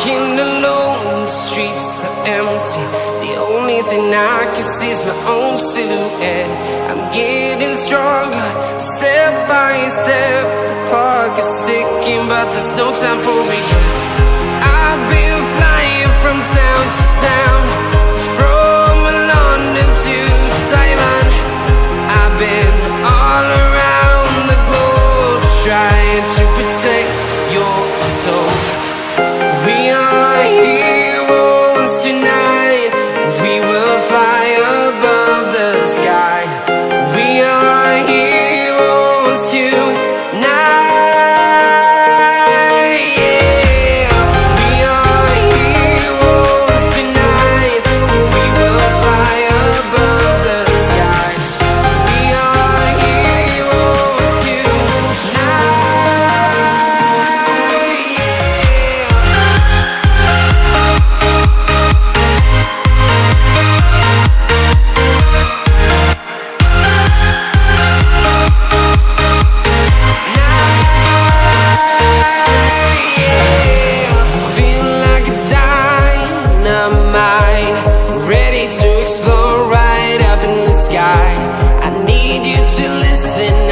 walking alone, the streets are empty. The only thing I can see is my own silhouette. I'm getting stronger, step by step. The clock is ticking, but there's no time for regrets. I've been flying from town to town, from London to Taiwan. I've been all around the globe, trying to protect your soul. We are heroes tonight. We will fly above the sky. We are heroes tonight. Ready to explore right up in the sky. I need you to listen